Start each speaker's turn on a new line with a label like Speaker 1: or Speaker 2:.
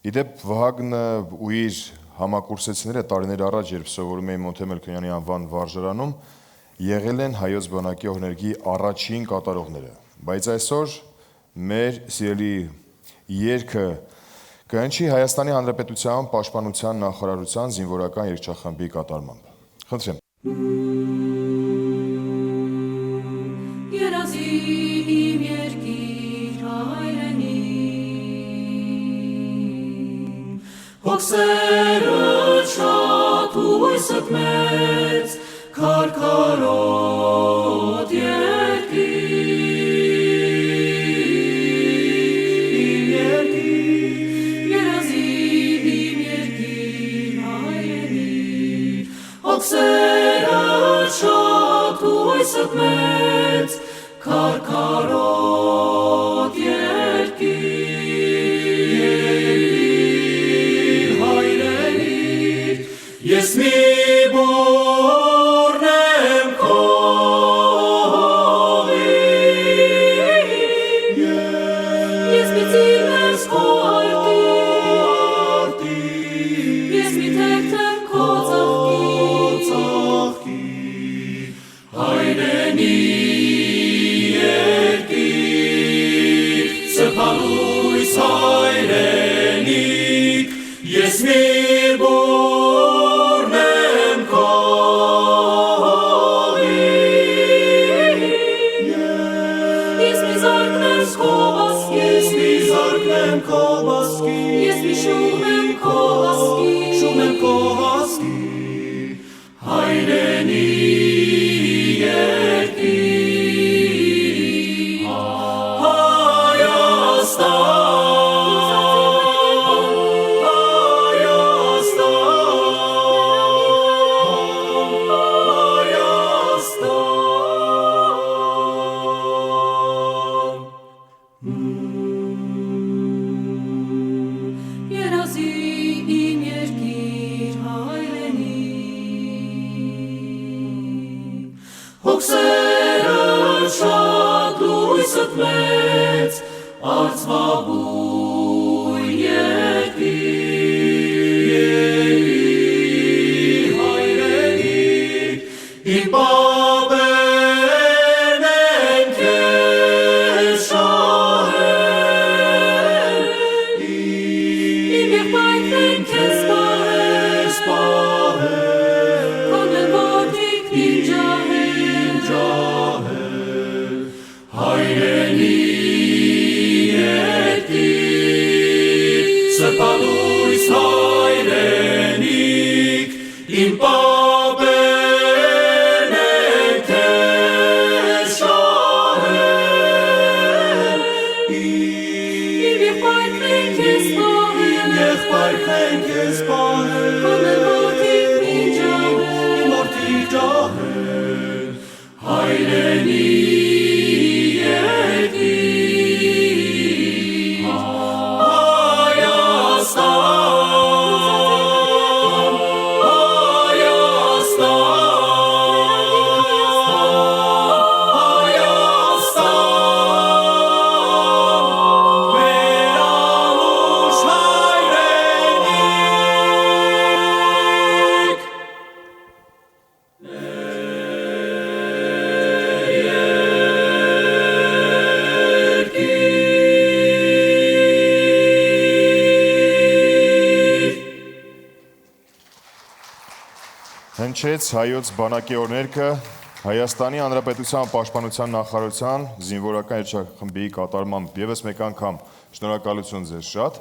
Speaker 1: Իդեպ Վահագնը ու իր համակուրսեցիները տարիներ առաջ, երբ սովորում էին Մոնթե Մելքոնյանի անվան վարժարանում, եղել են հայոց բանակի օրհներգի առաջին կատարողները, բայց այսօր մեր սիրելի երգը կհնչի Հայաստանի Հանրապետության Պաշտպանության նախարարության զինվորական երգչախմբի կատարմամբ։ Խնդրեմ։
Speaker 2: Երազի իմ երկիր հայրենի, հոգսերդ շատ հույսդ մեծ, քարքարոտ երկիր, երազի իմ երկիր հայրենի, հոգսերդ շատ հույսդ մեծ, քարքարոտ երկիր հայրենի, ես մի բուրն եմ քողի, ես մի ծիլ ես քո արտի, ես մի թերթ եմ քո ծաղկի, հայրենի Սփանույս հայրենիք, ես մի բուրն եմ քողի, ես մի զարկ եմ քո բասկի, ես մի շուն եմ քո հասկի, հայրենի Երազի իմ երկիր հայրենի, հոգսերդ շատ լույսդ մեծ, արծվաբույն երկիր հայրենի, իմ պապերն են քեզ շահել, իմ եղբայրն են քեզ պահել, քոնեն որդիք իմ ջահել, հայրենի երկիր, սփանույս հայրենիք, իմ պապերն են քեզ շահել, իմ եղբայրն են քեզ պահել, քոնեն որդիք իմ ջահել, հայրենի
Speaker 1: Հնչեց հայոց բանակի օրհներգը Հայաստանի Հանրապետության Պաշտպանության նախարարության զինվորական երգչախմբի կատարմամբ։ Եվս մեկ անգամ շնորհակալություն ձեզ շատ։